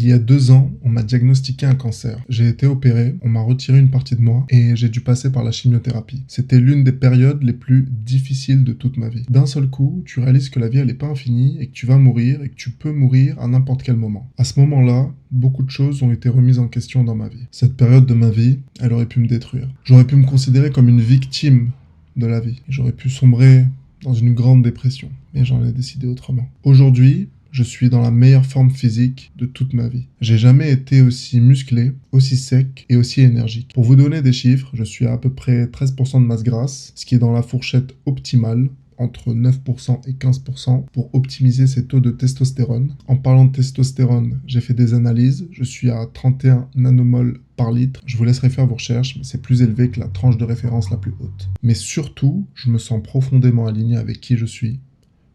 Il y a 2 ans, on m'a diagnostiqué un cancer. J'ai été opéré, on m'a retiré une partie de moi et j'ai dû passer par la chimiothérapie. C'était l'une des périodes les plus difficiles de toute ma vie. D'un seul coup, tu réalises que la vie elle est pas infinie et que tu vas mourir et que tu peux mourir à n'importe quel moment. À ce moment-là, beaucoup de choses ont été remises en question dans ma vie. Cette période de ma vie, elle aurait pu me détruire. J'aurais pu me considérer comme une victime de la vie. J'aurais pu sombrer dans une grande dépression, mais j'en ai décidé autrement. Aujourd'hui, je suis dans la meilleure forme physique de toute ma vie. J'ai jamais été aussi musclé, aussi sec et aussi énergique. Pour vous donner des chiffres, je suis à peu près 13% de masse grasse, ce qui est dans la fourchette optimale, entre 9% et 15% pour optimiser ces taux de testostérone. En parlant de testostérone, j'ai fait des analyses, je suis à 31 nanomol par litre. Je vous laisserai faire vos recherches, mais c'est plus élevé que la tranche de référence la plus haute. Mais surtout, je me sens profondément aligné avec qui je suis.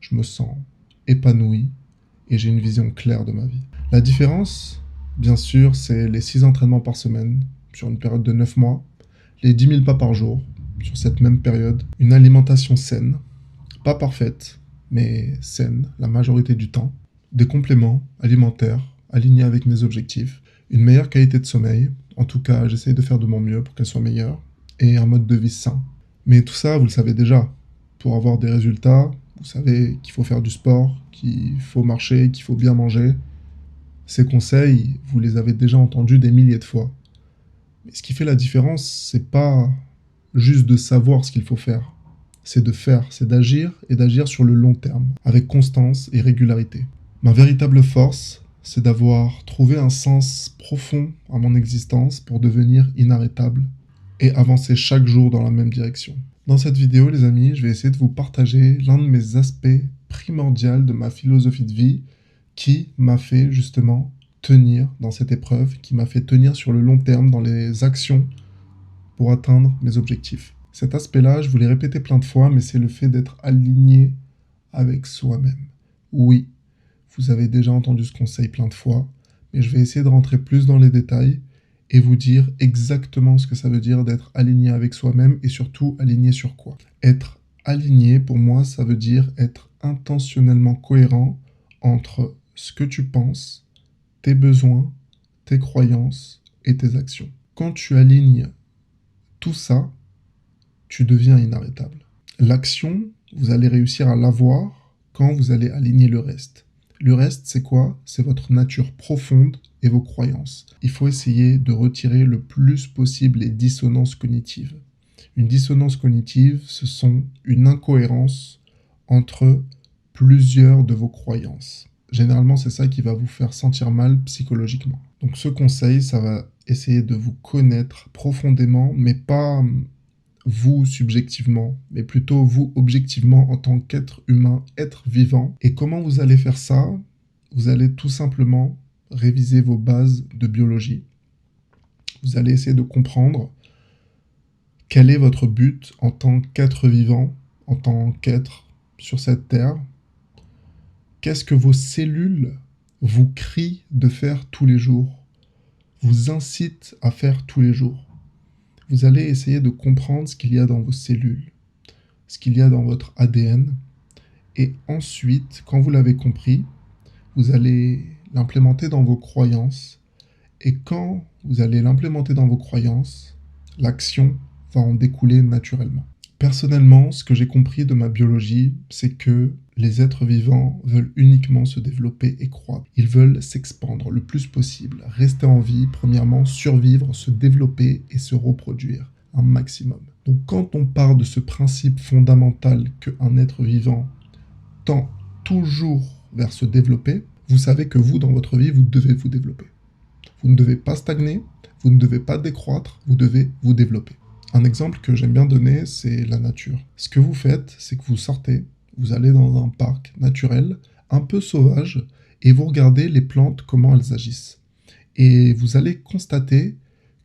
Je me sens épanoui et j'ai une vision claire de ma vie. La différence, bien sûr, c'est les 6 entraînements par semaine sur une période de 9 mois, les 10 000 pas par jour sur cette même période, une alimentation saine, pas parfaite, mais saine la majorité du temps, des compléments alimentaires alignés avec mes objectifs, une meilleure qualité de sommeil, en tout cas j'essaye de faire de mon mieux pour qu'elle soit meilleure, et un mode de vie sain. Mais tout ça, vous le savez déjà, pour avoir des résultats, vous savez qu'il faut faire du sport, qu'il faut marcher, qu'il faut bien manger. Ces conseils, vous les avez déjà entendus des milliers de fois. Mais ce qui fait la différence, c'est pas juste de savoir ce qu'il faut faire. C'est de faire, c'est d'agir et d'agir sur le long terme, avec constance et régularité. Ma véritable force, c'est d'avoir trouvé un sens profond à mon existence pour devenir inarrêtable et avancer chaque jour dans la même direction. Dans cette vidéo, les amis, je vais essayer de vous partager l'un de mes aspects primordiaux de ma philosophie de vie qui m'a fait justement tenir dans cette épreuve, qui m'a fait tenir sur le long terme dans les actions pour atteindre mes objectifs. Cet aspect-là, je vous l'ai répété plein de fois, mais c'est le fait d'être aligné avec soi-même. Oui, vous avez déjà entendu ce conseil plein de fois, mais je vais essayer de rentrer plus dans les détails et vous dire exactement ce que ça veut dire d'être aligné avec soi-même et surtout aligné sur quoi. Être aligné, pour moi, ça veut dire être intentionnellement cohérent entre ce que tu penses, tes besoins, tes croyances et tes actions. Quand tu alignes tout ça, tu deviens inarrêtable. L'action, vous allez réussir à l'avoir quand vous allez aligner le reste. Le reste, c'est quoi? C'est votre nature profonde et vos croyances. Il faut essayer de retirer le plus possible les dissonances cognitives. Une dissonance cognitive, ce sont une incohérence entre plusieurs de vos croyances. Généralement, c'est ça qui va vous faire sentir mal psychologiquement. Donc ce conseil, ça va essayer de vous connaître profondément, mais pas vous subjectivement, mais plutôt vous objectivement en tant qu'être humain, être vivant. Et comment vous allez faire ça? Vous allez tout simplement réviser vos bases de biologie. Vous allez essayer de comprendre quel est votre but en tant qu'être vivant, en tant qu'être sur cette terre. Qu'est-ce que vos cellules vous crient de faire tous les jours, vous incitent à faire tous les jours? Vous allez essayer de comprendre ce qu'il y a dans vos cellules, ce qu'il y a dans votre ADN. Et ensuite, quand vous l'avez compris, vous allez l'implémenter dans vos croyances. Et quand vous allez l'implémenter dans vos croyances, l'action va en découler naturellement. Personnellement, ce que j'ai compris de ma biologie, c'est que les êtres vivants veulent uniquement se développer et croître. Ils veulent s'expandre le plus possible, rester en vie, premièrement, survivre, se développer et se reproduire un maximum. Donc quand on part de ce principe fondamental qu'un être vivant tend toujours vers se développer, vous savez que vous, dans votre vie, vous devez vous développer. Vous ne devez pas stagner, vous ne devez pas décroître, vous devez vous développer. Un exemple que j'aime bien donner, c'est la nature. Ce que vous faites, c'est que vous sortez, vous allez dans un parc naturel, un peu sauvage, et vous regardez les plantes, comment elles agissent. Et vous allez constater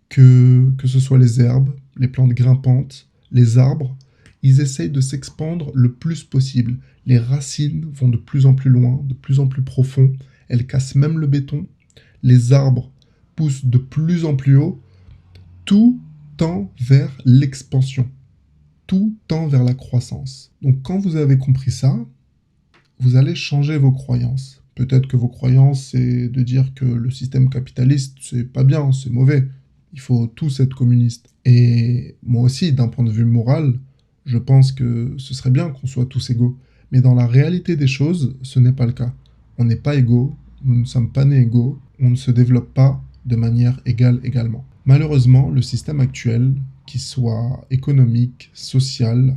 que ce soit les herbes, les plantes grimpantes, les arbres, ils essayent de s'expandre le plus possible. Les racines vont de plus en plus loin, de plus en plus profond, elles cassent même le béton. Les arbres poussent de plus en plus haut, tout tend vers l'expansion. Tout tend vers la croissance. Donc quand vous avez compris ça, vous allez changer vos croyances. Peut-être que vos croyances, c'est de dire que le système capitaliste, c'est pas bien, c'est mauvais. Il faut tous être communistes. Et moi aussi, d'un point de vue moral, je pense que ce serait bien qu'on soit tous égaux. Mais dans la réalité des choses, ce n'est pas le cas. On n'est pas égaux, nous ne sommes pas nés égaux, on ne se développe pas de manière égale également. Malheureusement, le système actuel, qu'il soit économique, social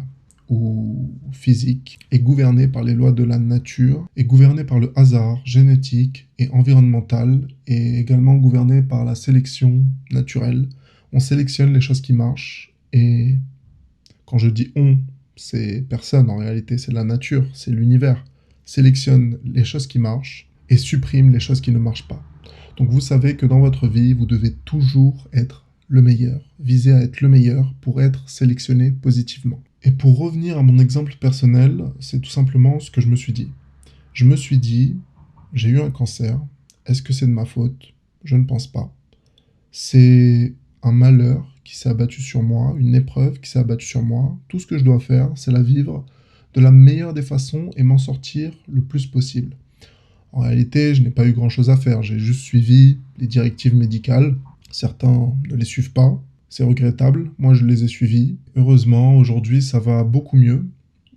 ou physique, est gouverné par les lois de la nature, est gouverné par le hasard génétique et environnemental, et également gouverné par la sélection naturelle. On sélectionne les choses qui marchent, et quand je dis on, c'est personne en réalité, c'est la nature, c'est l'univers, sélectionne les choses qui marchent et supprime les choses qui ne marchent pas. Donc vous savez que dans votre vie, vous devez toujours être le meilleur, viser à être le meilleur pour être sélectionné positivement. Et pour revenir à mon exemple personnel, c'est tout simplement ce que je me suis dit. Je me suis dit, j'ai eu un cancer, est-ce que c'est de ma faute? Je ne pense pas. C'est un malheur qui s'est abattu sur moi, une épreuve qui s'est abattue sur moi. Tout ce que je dois faire, c'est la vivre de la meilleure des façons et m'en sortir le plus possible. En réalité, je n'ai pas eu grand-chose à faire. J'ai juste suivi les directives médicales. Certains ne les suivent pas. C'est regrettable. Moi, je les ai suivies. Heureusement, aujourd'hui, ça va beaucoup mieux.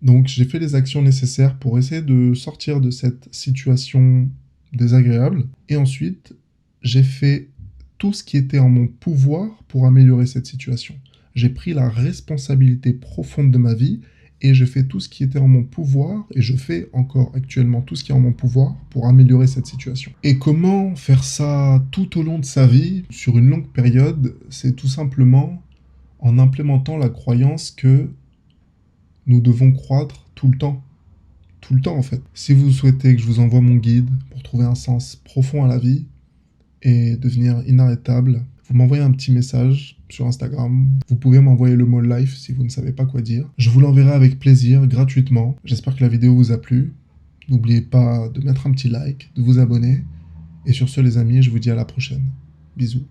Donc, j'ai fait les actions nécessaires pour essayer de sortir de cette situation désagréable. Et ensuite, j'ai fait tout ce qui était en mon pouvoir pour améliorer cette situation. J'ai pris la responsabilité profonde de ma vie et j'ai fait tout ce qui était en mon pouvoir, et je fais encore actuellement tout ce qui est en mon pouvoir pour améliorer cette situation. Et comment faire ça tout au long de sa vie, sur une longue période? C'est tout simplement en implémentant la croyance que nous devons croître tout le temps. Tout le temps en fait. Si vous souhaitez que je vous envoie mon guide pour trouver un sens profond à la vie et devenir inarrêtable, vous m'envoyez un petit message sur Instagram. Vous pouvez m'envoyer le mot life si vous ne savez pas quoi dire. Je vous l'enverrai avec plaisir, gratuitement. J'espère que la vidéo vous a plu. N'oubliez pas de mettre un petit like, de vous abonner. Et sur ce les amis, je vous dis à la prochaine. Bisous.